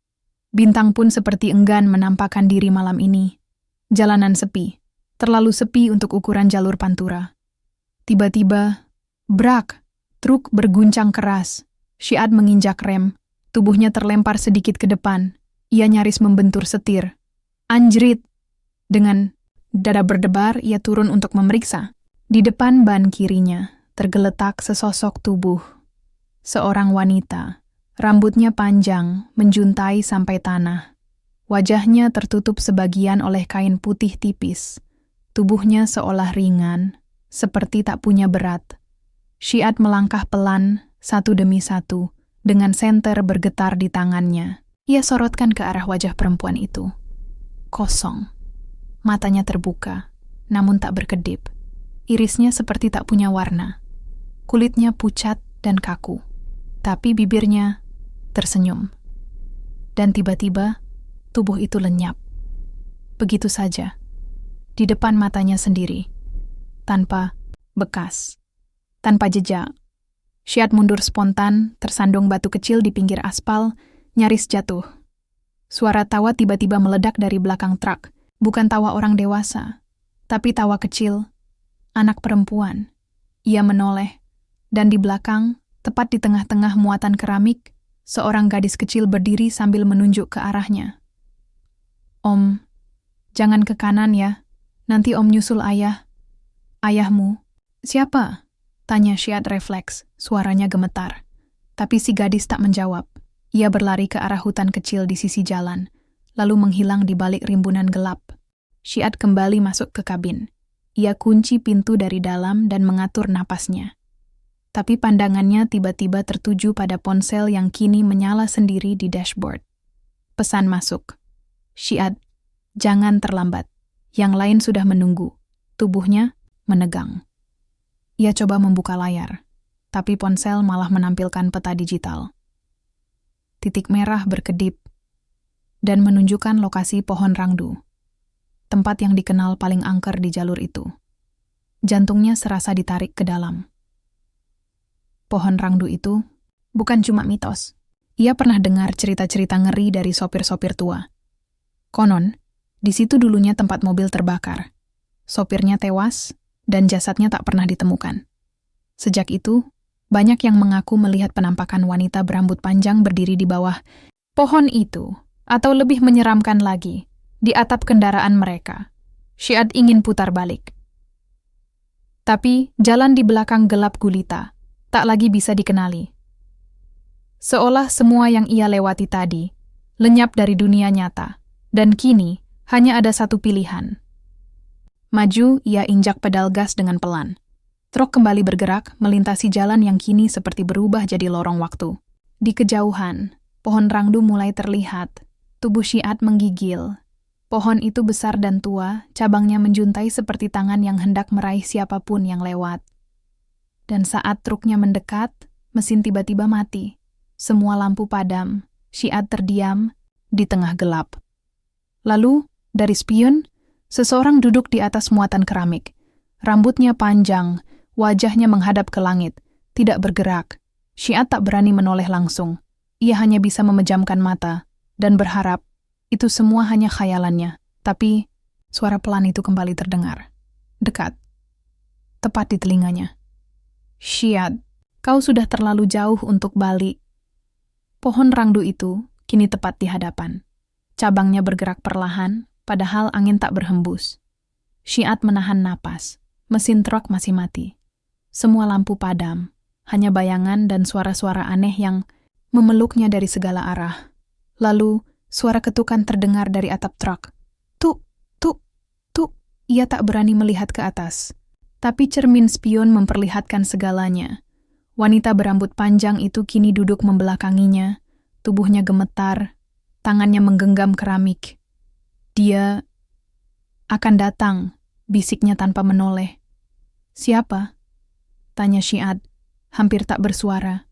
Bintang pun seperti enggan menampakkan diri malam ini. Jalanan sepi, terlalu sepi untuk ukuran jalur pantura. Tiba-tiba, brak, truk berguncang keras. Syed menginjak rem, tubuhnya terlempar sedikit ke depan. Ia nyaris membentur setir. Anjrit! Dengan dada berdebar, ia turun untuk memeriksa. Di depan ban kirinya, tergeletak sesosok tubuh. Seorang wanita, rambutnya panjang, menjuntai sampai tanah. Wajahnya tertutup sebagian oleh kain putih tipis. Tubuhnya seolah ringan, seperti tak punya berat. Syed melangkah pelan, satu demi satu, dengan senter bergetar di tangannya. Ia sorotkan ke arah wajah perempuan itu. Kosong. Matanya terbuka, namun tak berkedip. Irisnya seperti tak punya warna. Kulitnya pucat dan kaku. Tapi bibirnya tersenyum. Dan tiba-tiba, tubuh itu lenyap. Begitu saja. Di depan matanya sendiri. Tanpa bekas. Tanpa jejak. Syed mundur spontan, tersandung batu kecil di pinggir aspal, nyaris jatuh. Suara tawa tiba-tiba meledak dari belakang truk. Bukan tawa orang dewasa, tapi tawa kecil. Anak perempuan. Ia menoleh, dan di belakang, tepat di tengah-tengah muatan keramik, seorang gadis kecil berdiri sambil menunjuk ke arahnya. Om, jangan ke kanan ya, nanti Om nyusul ayah. Ayahmu? Siapa? Tanya Syed refleks, suaranya gemetar. Tapi si gadis tak menjawab. Ia berlari ke arah hutan kecil di sisi jalan, lalu menghilang di balik rimbunan gelap. Syed kembali masuk ke kabin. Ia kunci pintu dari dalam dan mengatur napasnya. Tapi pandangannya tiba-tiba tertuju pada ponsel yang kini menyala sendiri di dashboard. Pesan masuk. Syed, jangan terlambat. Yang lain sudah menunggu. Tubuhnya menegang. Ia coba membuka layar, tapi ponsel malah menampilkan peta digital. Titik merah berkedip dan menunjukkan lokasi pohon rangdu, tempat yang dikenal paling angker di jalur itu. Jantungnya serasa ditarik ke dalam. Pohon rangdu itu bukan cuma mitos. Ia pernah dengar cerita-cerita ngeri dari sopir-sopir tua. Konon, di situ dulunya tempat mobil terbakar. Sopirnya tewas dan jasadnya tak pernah ditemukan. Sejak itu, banyak yang mengaku melihat penampakan wanita berambut panjang berdiri di bawah pohon itu, atau lebih menyeramkan lagi, di atap kendaraan mereka. Syed ingin putar balik. Tapi jalan di belakang gelap gulita, tak lagi bisa dikenali. Seolah semua yang ia lewati tadi, lenyap dari dunia nyata, dan kini hanya ada satu pilihan. Maju, ia injak pedal gas dengan pelan. Truk kembali bergerak, melintasi jalan yang kini seperti berubah jadi lorong waktu. Di kejauhan, pohon rangdu mulai terlihat. Tubuh Syiad menggigil. Pohon itu besar dan tua, cabangnya menjuntai seperti tangan yang hendak meraih siapapun yang lewat. Dan saat truknya mendekat, mesin tiba-tiba mati. Semua lampu padam. Syiad terdiam di tengah gelap. Lalu, dari spion, seseorang duduk di atas muatan keramik. Rambutnya panjang, wajahnya menghadap ke langit, tidak bergerak. Syiad tak berani menoleh langsung. Ia hanya bisa memejamkan mata dan berharap itu semua hanya khayalannya. Tapi suara pelan itu kembali terdengar. Dekat. Tepat di telinganya. Syiad, kau sudah terlalu jauh untuk balik. Pohon rangdu itu kini tepat di hadapan. Cabangnya bergerak perlahan, padahal angin tak berhembus. Syiad menahan napas. Mesin truk masih mati. Semua lampu padam. Hanya bayangan dan suara-suara aneh yang memeluknya dari segala arah. Lalu, suara ketukan terdengar dari atap truk. Tuk, tuk, tuk. Ia tak berani melihat ke atas. Tapi cermin spion memperlihatkan segalanya. Wanita berambut panjang itu kini duduk membelakanginya. Tubuhnya gemetar. Tangannya menggenggam keramik. Dia akan datang, bisiknya tanpa menoleh. Siapa? Tanya Syiad, hampir tak bersuara.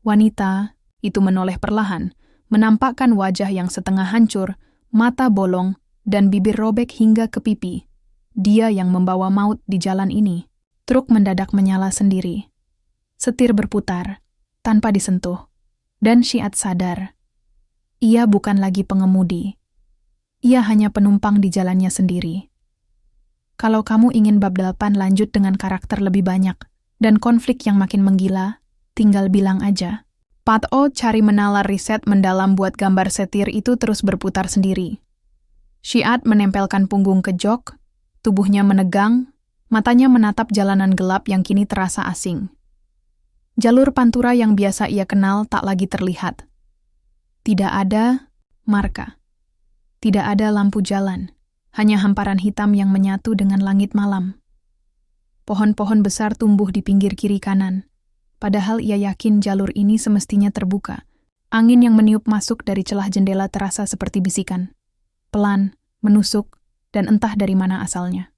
Wanita itu menoleh perlahan, menampakkan wajah yang setengah hancur, mata bolong, dan bibir robek hingga ke pipi. Dia yang membawa maut di jalan ini. Truk mendadak menyala sendiri. Setir berputar, tanpa disentuh. Dan Syiad sadar. Ia bukan lagi pengemudi. Ia hanya penumpang di jalannya sendiri. Kalau kamu ingin bab 8 lanjut dengan karakter lebih banyak, dan konflik yang makin menggila, tinggal bilang aja. Pat-O cari menalar riset mendalam buat gambar setir itu terus berputar sendiri. Syiad menempelkan punggung ke jok, tubuhnya menegang, matanya menatap jalanan gelap yang kini terasa asing. Jalur pantura yang biasa ia kenal tak lagi terlihat. Tidak ada marka. Tidak ada lampu jalan. Hanya hamparan hitam yang menyatu dengan langit malam. Pohon-pohon besar tumbuh di pinggir kiri kanan. Padahal ia yakin jalur ini semestinya terbuka. Angin yang meniup masuk dari celah jendela terasa seperti bisikan. Pelan, menusuk, dan entah dari mana asalnya.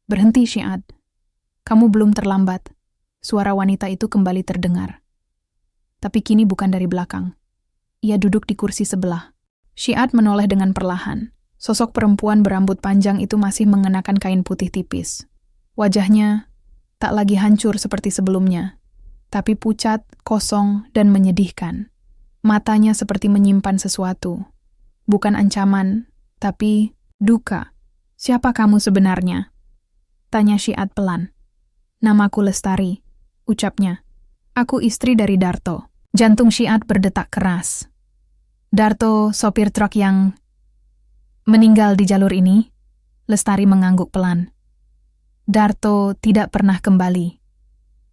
Berhenti, Syiad. Kamu belum terlambat. Suara wanita itu kembali terdengar. Tapi kini bukan dari belakang. Ia duduk di kursi sebelah. Syiad menoleh dengan perlahan. Sosok perempuan berambut panjang itu masih mengenakan kain putih tipis. Wajahnya tak lagi hancur seperti sebelumnya, tapi pucat, kosong, dan menyedihkan. Matanya seperti menyimpan sesuatu. Bukan ancaman, tapi duka. Siapa kamu sebenarnya? Tanya Syiad pelan. Namaku Lestari, ucapnya. Aku istri dari Darto. Jantung Syiad berdetak keras. Darto, sopir truk yang meninggal di jalur ini? Lestari mengangguk pelan. Darto tidak pernah kembali.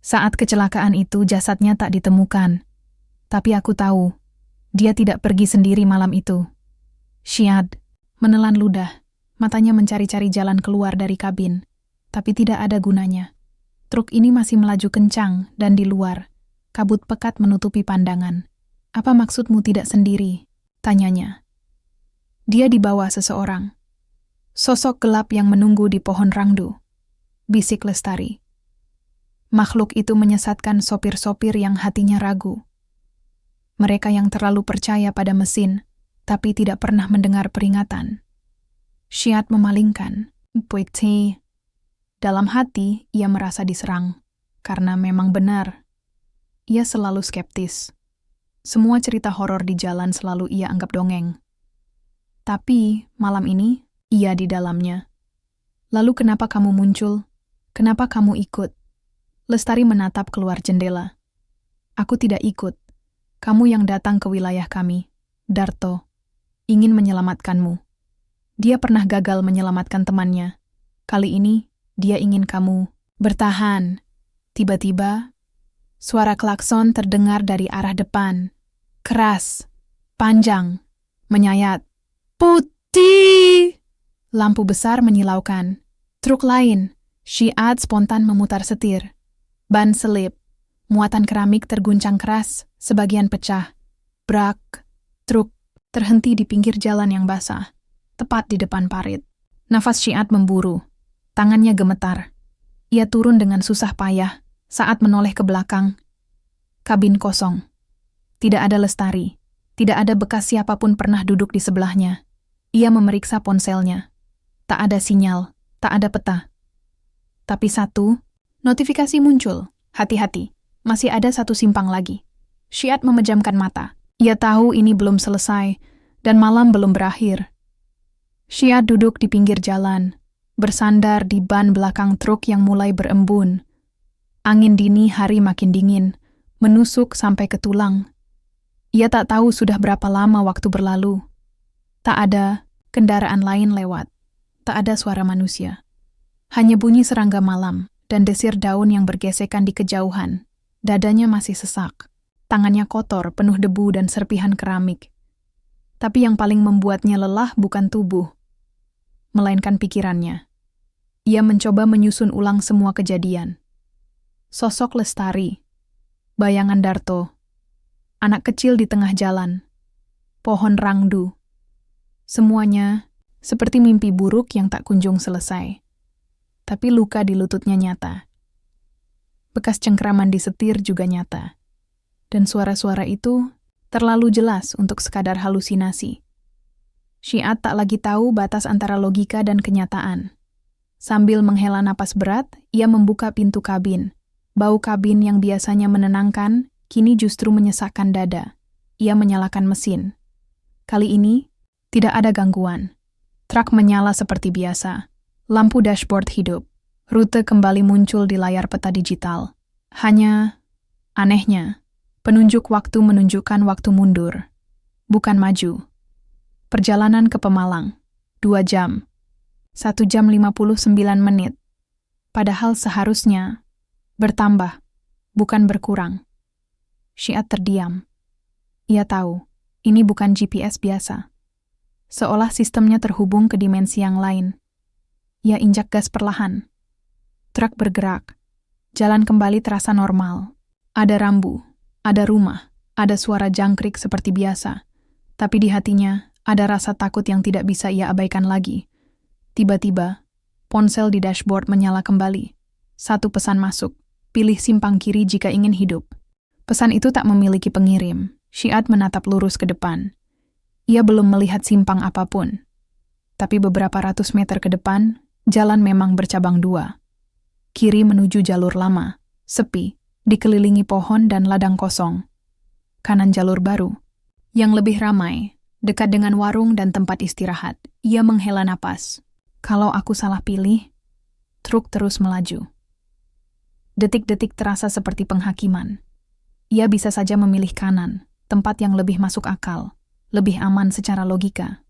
Saat kecelakaan itu jasadnya tak ditemukan. Tapi aku tahu, dia tidak pergi sendiri malam itu. Syiad menelan ludah, matanya mencari-cari jalan keluar dari kabin. Tapi tidak ada gunanya. Truk ini masih melaju kencang dan di luar. Kabut pekat menutupi pandangan. Apa maksudmu tidak sendiri? Tanyanya. Dia dibawa seseorang. Sosok gelap yang menunggu di pohon rangdu. Bisik Lestari. Makhluk itu menyesatkan sopir-sopir yang hatinya ragu. Mereka yang terlalu percaya pada mesin, tapi tidak pernah mendengar peringatan. Syiad memalingkan. Puiti. Dalam hati, ia merasa diserang. Karena memang benar. Ia selalu skeptis. Semua cerita horor di jalan selalu ia anggap dongeng. Tapi, malam ini, ia di dalamnya. Lalu kenapa kamu muncul? Kenapa kamu ikut? Lestari menatap keluar jendela. Aku tidak ikut. Kamu yang datang ke wilayah kami. Darto. Ingin menyelamatkanmu. Dia pernah gagal menyelamatkan temannya. Kali ini, dia ingin kamu bertahan. Tiba-tiba, suara klakson terdengar dari arah depan. Keras. Panjang, menyayat. Putih! Lampu besar menyilaukan. Truk lain, Syiad spontan memutar setir. Ban selip, muatan keramik terguncang keras, sebagian pecah. Brak, truk terhenti di pinggir jalan yang basah, tepat di depan parit. Nafas Syiad memburu, tangannya gemetar. Ia turun dengan susah payah saat menoleh ke belakang. Kabin kosong. Tidak ada Lestari. Tidak ada bekas siapapun pernah duduk di sebelahnya. Ia memeriksa ponselnya. Tak ada sinyal, tak ada peta. Tapi satu, notifikasi muncul. Hati-hati, masih ada satu simpang lagi. Syiad memejamkan mata. Ia tahu ini belum selesai, dan malam belum berakhir. Syiad duduk di pinggir jalan, bersandar di ban belakang truk yang mulai berembun. Angin dini hari makin dingin, menusuk sampai ke tulang. Ia tak tahu sudah berapa lama waktu berlalu. Tak ada kendaraan lain lewat. Tak ada suara manusia. Hanya bunyi serangga malam dan desir daun yang bergesekan di kejauhan. Dadanya masih sesak. Tangannya kotor, penuh debu dan serpihan keramik. Tapi yang paling membuatnya lelah bukan tubuh, melainkan pikirannya. Ia mencoba menyusun ulang semua kejadian. Sosok Lestari, bayangan Darto, anak kecil di tengah jalan, pohon rangdu. Semuanya seperti mimpi buruk yang tak kunjung selesai. Tapi luka di lututnya nyata. Bekas cengkraman di setir juga nyata. Dan suara-suara itu terlalu jelas untuk sekadar halusinasi. Syiad tak lagi tahu batas antara logika dan kenyataan. Sambil menghela napas berat, ia membuka pintu kabin. Bau kabin yang biasanya menenangkan, kini justru menyesakkan dada. Ia menyalakan mesin. Kali ini, tidak ada gangguan. Truk menyala seperti biasa. Lampu dashboard hidup. Rute kembali muncul di layar peta digital. Hanya, anehnya, penunjuk waktu menunjukkan waktu mundur. Bukan maju. Perjalanan ke Pemalang. 2 jam. 1 jam 59 menit. Padahal seharusnya bertambah, bukan berkurang. Syiad terdiam. Ia tahu, ini bukan GPS biasa. Seolah sistemnya terhubung ke dimensi yang lain. Ia injak gas perlahan. Truk bergerak. Jalan kembali terasa normal. Ada rambu, ada rumah, ada suara jangkrik seperti biasa. Tapi di hatinya ada rasa takut yang tidak bisa ia abaikan lagi. Tiba-tiba, ponsel di dashboard menyala kembali. Satu pesan masuk. Pilih simpang kiri jika ingin hidup. Pesan itu tak memiliki pengirim. Syiad menatap lurus ke depan. Ia belum melihat simpang apapun. Tapi beberapa ratus meter ke depan, jalan memang bercabang 2. Kiri menuju jalur lama, sepi, dikelilingi pohon dan ladang kosong. Kanan jalur baru, yang lebih ramai, dekat dengan warung dan tempat istirahat. Ia menghela napas. Kalau aku salah pilih, truk terus melaju. Detik-detik terasa seperti penghakiman. Ia bisa saja memilih kanan, tempat yang lebih masuk akal, lebih aman secara logika.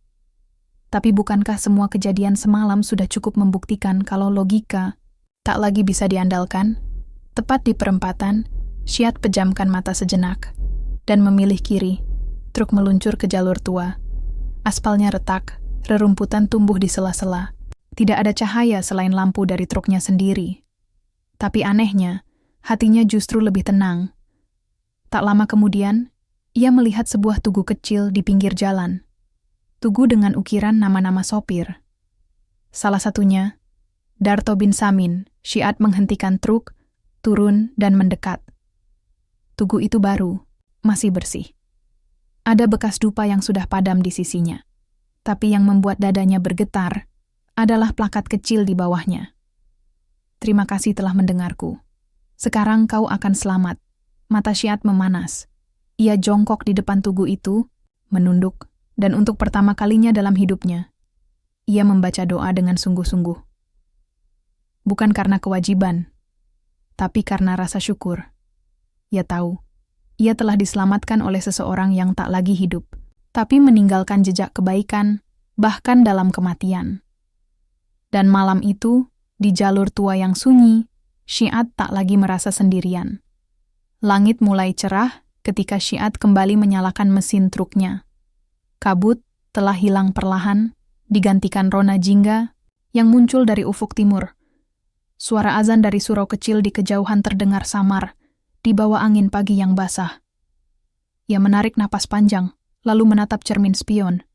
Tapi bukankah semua kejadian semalam sudah cukup membuktikan kalau logika tak lagi bisa diandalkan? Tepat di perempatan, Syiad pejamkan mata sejenak dan memilih kiri. Truk meluncur ke jalur tua. Aspalnya retak, rerumputan tumbuh di sela-sela. Tidak ada cahaya selain lampu dari truknya sendiri. Tapi anehnya, hatinya justru lebih tenang. Tak lama kemudian, ia melihat sebuah tugu kecil di pinggir jalan. Tugu dengan ukiran nama-nama sopir. Salah satunya, Darto bin Samin. Syiad menghentikan truk, turun dan mendekat. Tugu itu baru, masih bersih. Ada bekas dupa yang sudah padam di sisinya. Tapi yang membuat dadanya bergetar adalah plakat kecil di bawahnya. Terima kasih telah mendengarku. Sekarang kau akan selamat. Mata Syiad memanas. Ia jongkok di depan tugu itu, menunduk, dan untuk pertama kalinya dalam hidupnya, ia membaca doa dengan sungguh-sungguh. Bukan karena kewajiban, tapi karena rasa syukur. Ia tahu, ia telah diselamatkan oleh seseorang yang tak lagi hidup, tapi meninggalkan jejak kebaikan, bahkan dalam kematian. Dan malam itu, di jalur tua yang sunyi, Syiad tak lagi merasa sendirian. Langit mulai cerah ketika Syiad kembali menyalakan mesin truknya. Kabut telah hilang perlahan, digantikan rona jingga yang muncul dari ufuk timur. Suara azan dari surau kecil di kejauhan terdengar samar, di bawah angin pagi yang basah. Ia menarik napas panjang, lalu menatap cermin spion.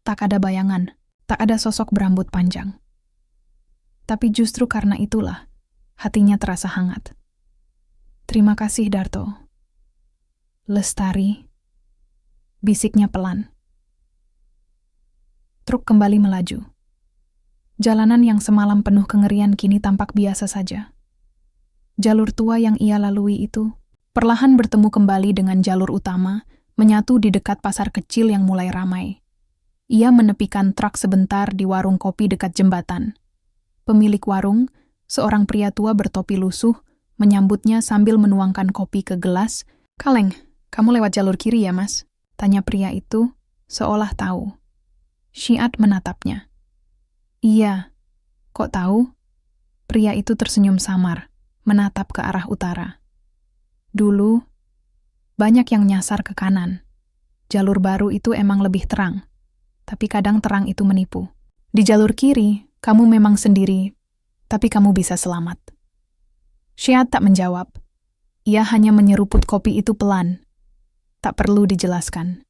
Tak ada bayangan, tak ada sosok berambut panjang. Tapi justru karena itulah, hatinya terasa hangat. Terima kasih, Darto. Lestari, bisiknya pelan. Truk kembali melaju. Jalanan yang semalam penuh kengerian kini tampak biasa saja. Jalur tua yang ia lalui itu perlahan bertemu kembali dengan jalur utama, menyatu di dekat pasar kecil yang mulai ramai. Ia menepikan truk sebentar di warung kopi dekat jembatan. Pemilik warung, seorang pria tua bertopi lusuh, menyambutnya sambil menuangkan kopi ke gelas. "Kaleng, kamu lewat jalur kiri ya, Mas?" tanya pria itu, seolah tahu. Syiad menatapnya. "Iya, kok tahu?" Pria itu tersenyum samar, menatap ke arah utara. "Dulu, banyak yang nyasar ke kanan. Jalur baru itu emang lebih terang, tapi kadang terang itu menipu. Di jalur kiri, kamu memang sendiri, tapi kamu bisa selamat." Syiad tak menjawab. Ia hanya menyeruput kopi itu pelan. Tak perlu dijelaskan.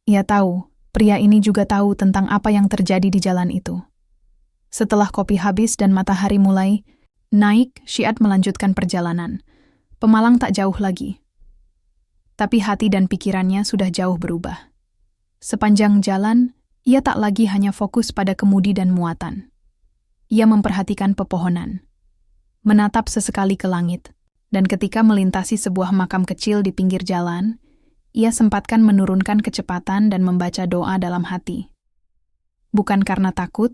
Ia tahu, pria ini juga tahu tentang apa yang terjadi di jalan itu. Setelah kopi habis dan matahari mulai naik, Syiad melanjutkan perjalanan. Pemalang tak jauh lagi. Tapi hati dan pikirannya sudah jauh berubah. Sepanjang jalan, ia tak lagi hanya fokus pada kemudi dan muatan. Ia memperhatikan pepohonan, menatap sesekali ke langit, dan ketika melintasi sebuah makam kecil di pinggir jalan, ia sempatkan menurunkan kecepatan dan membaca doa dalam hati. Bukan karena takut,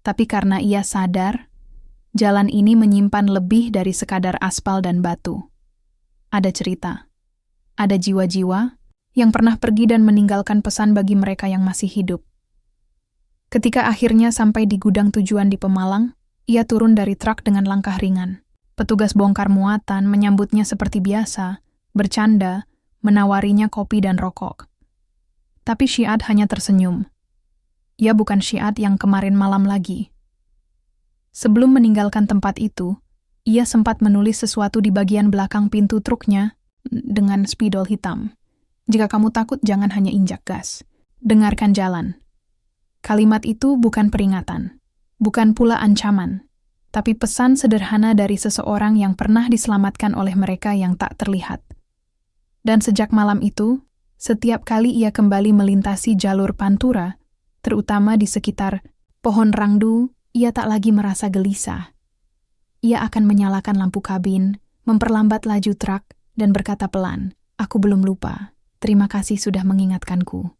tapi karena ia sadar jalan ini menyimpan lebih dari sekadar aspal dan batu. Ada cerita. Ada jiwa-jiwa yang pernah pergi dan meninggalkan pesan bagi mereka yang masih hidup. Ketika akhirnya sampai di gudang tujuan di Pemalang, ia turun dari truk dengan langkah ringan. Petugas bongkar muatan menyambutnya seperti biasa, bercanda, menawarinya kopi dan rokok. Tapi Syiad hanya tersenyum. Ia bukan Syiad yang kemarin malam lagi. Sebelum meninggalkan tempat itu, ia sempat menulis sesuatu di bagian belakang pintu truknya dengan spidol hitam. "Jika kamu takut, jangan hanya injak gas. Dengarkan jalan." Kalimat itu bukan peringatan, bukan pula ancaman, tapi pesan sederhana dari seseorang yang pernah diselamatkan oleh mereka yang tak terlihat. Dan sejak malam itu, setiap kali ia kembali melintasi jalur Pantura, terutama di sekitar pohon rangdu, ia tak lagi merasa gelisah. Ia akan menyalakan lampu kabin, memperlambat laju truk, dan berkata pelan, "Aku belum lupa. Terima kasih sudah mengingatkanku."